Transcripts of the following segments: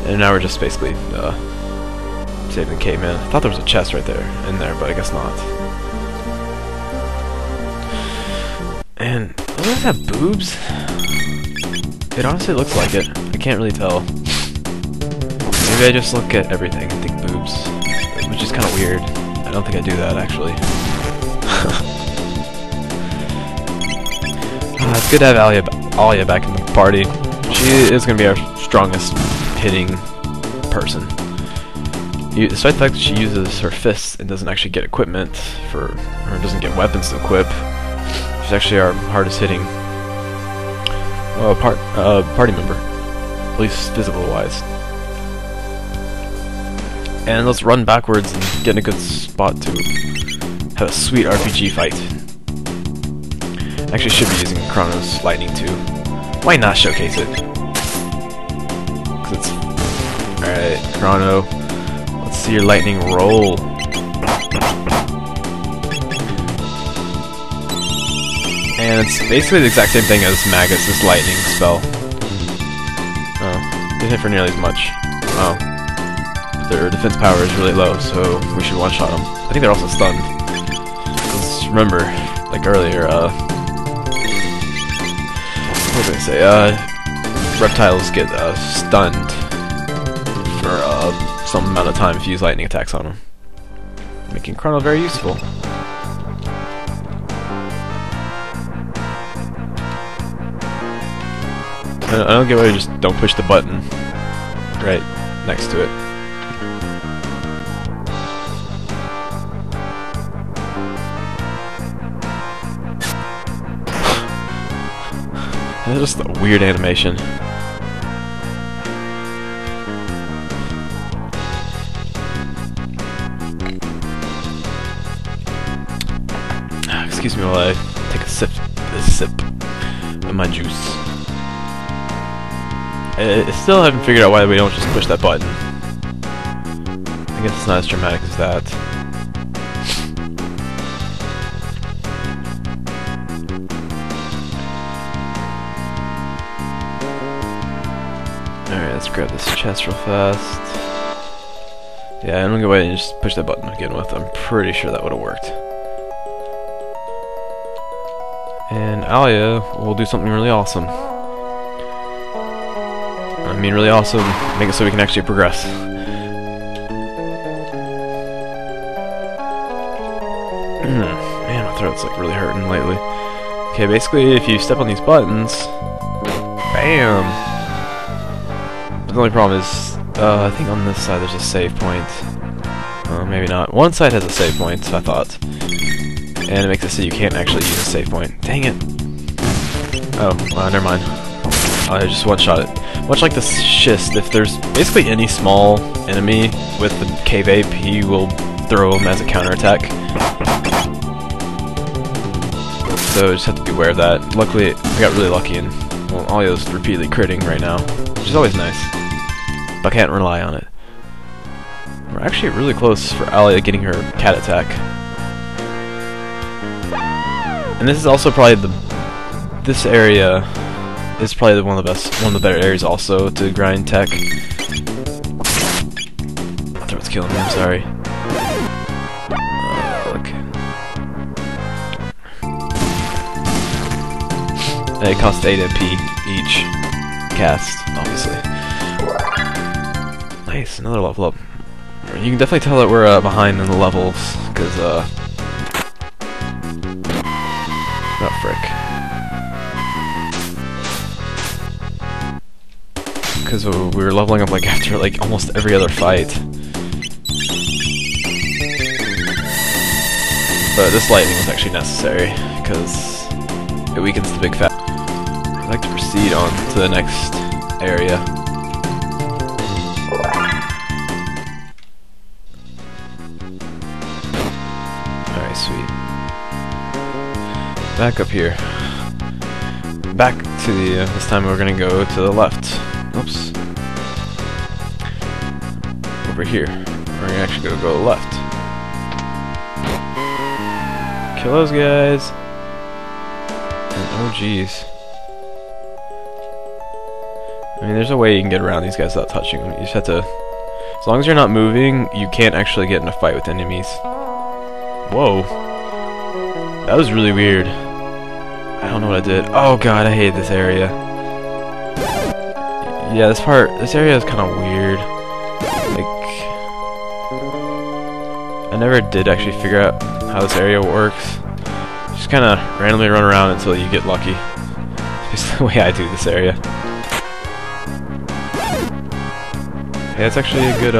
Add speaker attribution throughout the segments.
Speaker 1: And now we're just basically saving the caveman. I thought there was a chest right there, in there, but I guess not. And does it have boobs? It honestly looks like it. I can't really tell. Maybe I just look at everything and think boobs, which is kind of weird. I don't think I do that actually. It's good to have Alia back in the party. She is going to be our strongest hitting person. Despite the fact that she uses her fists and doesn't actually get equipment or doesn't get weapons to equip, she's actually our hardest hitting party member, at least physical wise. And let's run backwards and get in a good spot to have a sweet RPG fight. Actually, should be using Chrono's lightning too. Why not showcase it? Alright, Chrono. Let's see your lightning roll. And it's basically the exact same thing as Magus' lightning spell. Oh, didn't hit for nearly as much. Oh. Their defense power is really low, so we should one-shot them. I think they're also stunned. Because remember, like earlier, what was I say? Reptiles get stunned for some amount of time if you use lightning attacks on them, making Chrono very useful. I don't get why you just don't push the button right next to it. That's just a weird animation. Excuse me while I take a sip of my juice. I still haven't figured out why we don't just push that button. I guess it's not as dramatic as that. Alright, let's grab this chest real fast. Yeah, I'm gonna go ahead and just push that button to begin with. I'm pretty sure that would have worked. And Alia will do something really awesome. I mean, really awesome. Make it so we can actually progress. Man, my throat's like really hurting lately. Okay, basically, if you step on these buttons, bam. But the only problem is, I think on this side there's a save point. Maybe not. One side has a save point, I thought. And it makes it so you can't actually use a save point. Dang it. Oh, never mind. I just one-shot it. Much like the schist, if there's basically any small enemy with the cave ape, he will throw him as a counterattack. So just have to be aware of that. Luckily, I got really lucky and well, Alia's repeatedly critting right now, which is always nice. But I can't rely on it. We're actually really close for Alia getting her cat attack. And this is also probably this area is probably one of the better areas also to grind tech. My throat's killing me, I'm sorry. Look. And it costs 8 MP each cast, obviously. Nice, another level up. You can definitely tell that we're behind in the levels, because oh frick. Because we were leveling up like after like almost every other fight. But this lightning was actually necessary because it weakens the big fat. I'd like to proceed on to the next area. Alright, sweet. Back up here. Back to the, this time we're gonna go to the left. Oops. Over here. We're gonna actually go left. Kill those guys. And oh jeez. I mean, mean, there's a way you can get around these guys without touching them. You just have to... As long as you're not moving, you can't actually get in a fight with enemies. Whoa. That was really weird. I don't know what I did. Oh god, I hate this area. Yeah, this area is kind of weird. Like... I never did actually figure out how this area works. Just kind of randomly run around until you get lucky. It's the way I do this area. Yeah, it's actually a good,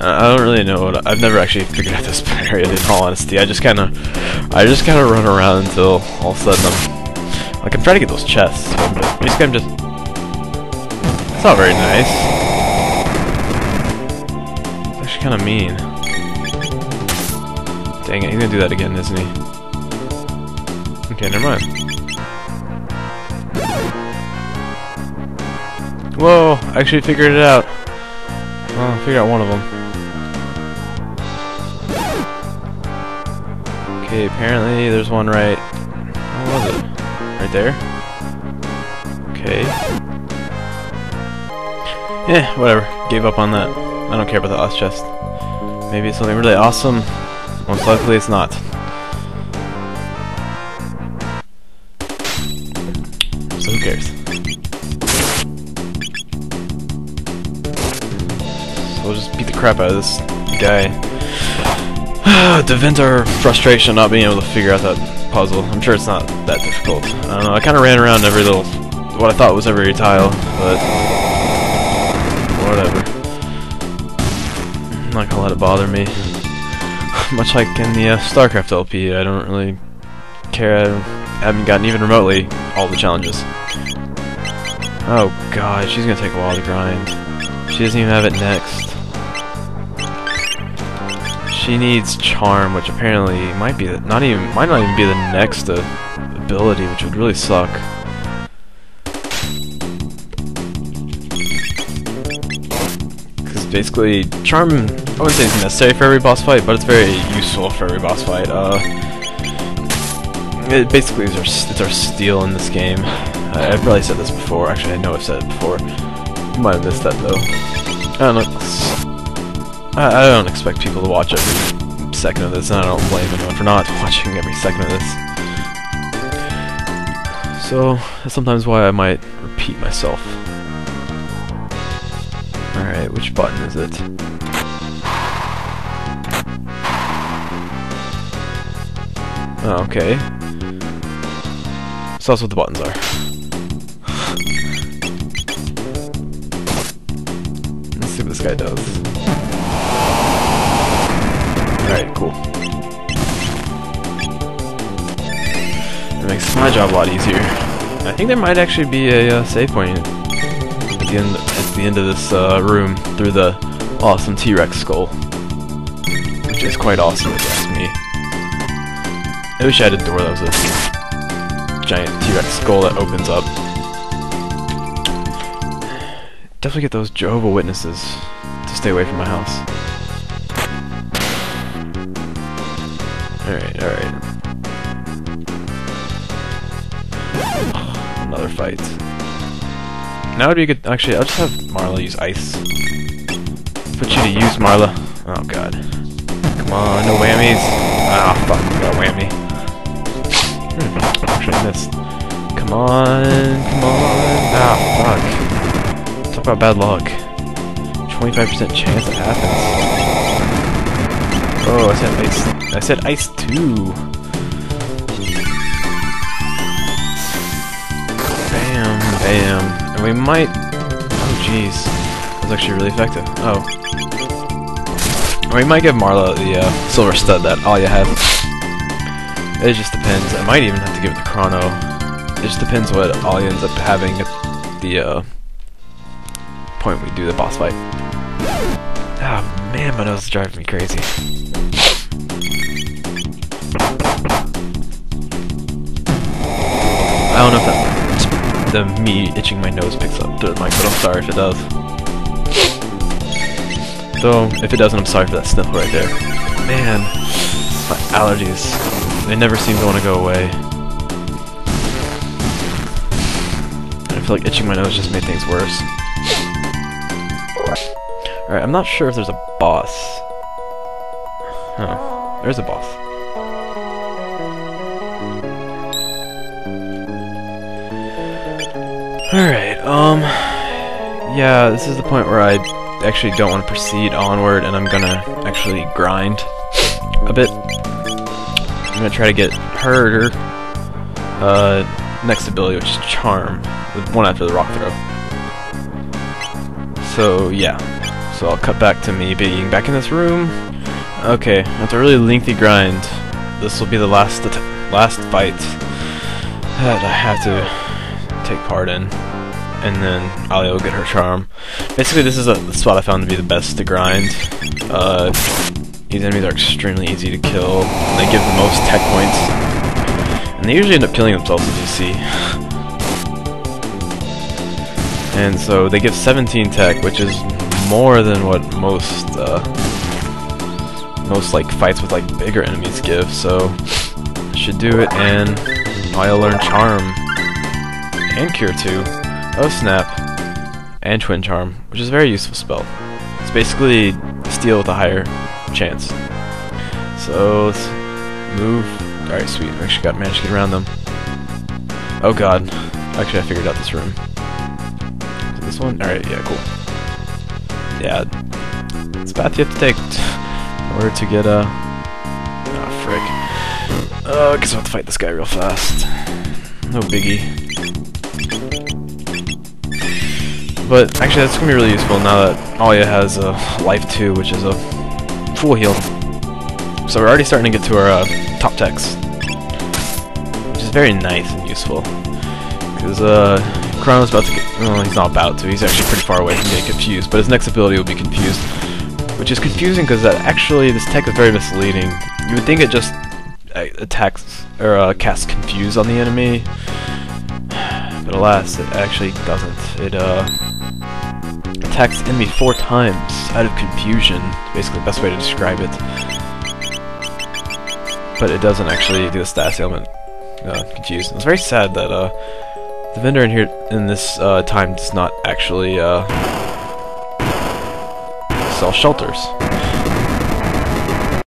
Speaker 1: I don't really know what I've never actually figured out this area in all honesty. I just kind of run around until all of a sudden I'm trying to get those chests. But basically I'm just... It's not very nice. It's actually kind of mean. Dang it, he's gonna do that again, isn't he? Okay, never mind. Whoa! I actually figured it out. Well, I figured out one of them. Okay, apparently there's one right... What was it? Right there? Okay. Eh, whatever. Gave up on that. I don't care about the last chest. Maybe it's something really awesome. Most likely it's not. So who cares? So we'll just beat the crap out of this guy. To vent our frustration not being able to figure out that puzzle. I'm sure it's not that difficult. I don't know, I kind of ran around every little... what I thought was every tile, but... whatever. I'm not gonna let it bother me. Much like in the StarCraft LP, I don't really care. I haven't gotten even remotely all the challenges. Oh god, she's gonna take a while to grind. She doesn't even have it next. She needs Charm, which apparently might be might not even be the next ability, which would really suck. Because basically, Charm, I wouldn't say it's necessary for every boss fight, but it's very useful for every boss fight. It basically is it's our steal in this game. I've probably said this before. Actually, I know I've said it before. You might have missed that though. I don't know. I don't expect people to watch every second of this, and I don't blame anyone for not watching every second of this. So, that's sometimes why I might repeat myself. Alright, which button is it? Oh, okay. So that's what the buttons are. Let's see what this guy does. Alright, cool. That makes my job a lot easier. I think there might actually be a save point at the end of this room through the awesome T-Rex skull, which is quite awesome if you ask me. I wish I had a door that was a giant T-Rex skull that opens up. Definitely get those Jehovah's Witnesses to stay away from my house. Alright, alright. Another fight. Now would be good. Actually, I'll just have Marla use ice. Put you to use, Marla. Oh god. Come on, no whammies. Ah, fuck, we got a whammy. Actually, I missed. Come on, come on. Ah, fuck. Talk about bad luck. 25% chance it happens. Oh, I said ice. I said ice too. Bam, bam. And we might... Oh, jeez. That was actually really effective. Oh. Or we might give Marla the silver stud that Alia had. It just depends. I might even have to give it to Chrono. It just depends what Alia ends up having at the point we do the boss fight. Ah, man, my nose is driving me crazy. I don't know if the me itching my nose picks up through the mic, but I'm sorry if it does. Though, if it doesn't, I'm sorry for that sniffle right there. Man. My allergies, they never seem to want to go away. I feel like itching my nose just made things worse. Alright, I'm not sure if there's a boss. Huh, there's a boss. Alright, yeah, this is the point where I actually don't want to proceed onward, and I'm gonna actually grind a bit. I'm gonna try to get her next ability, which is Charm, the one after the rock throw. So yeah, so I'll cut back to me being back in this room. Okay, after a really lengthy grind, this will be the last fight that I have to take part in, and then Ali will get her charm. Basically, this is the spot I found to be the best to grind. These enemies are extremely easy to kill. They give the most tech points, and they usually end up killing themselves, as you see. And so they give 17 tech, which is more than what most like fights with like bigger enemies give. So I should do it, and I'll learn charm and cure 2. Oh snap, and twin charm, which is a very useful spell. It's basically steal with a higher chance. So let's move. Alright, sweet. I actually managed to get around them. Oh god. Actually, I figured out this room. Is it this one? Alright, yeah, cool. Yeah, it's a path you have to take in order to get oh, frick. I guess I'll have to fight this guy real fast. No biggie. But actually, that's gonna be really useful now that Alia has life 2, which is a full heal. So we're already starting to get to our top techs, which is very nice and useful. Because Chrono's about to get, well, he's not about to, he's actually pretty far away from getting confused, but his next ability will be confused. Which is confusing because actually this tech is very misleading. You would think it just attacks, or casts confuse on the enemy, but alas, it actually doesn't. It attacks the enemy 4 times out of confusion, basically the best way to describe it. But it doesn't actually do the status ailment confused. It's very sad that the vendor in here in this time does not actually sell shelters.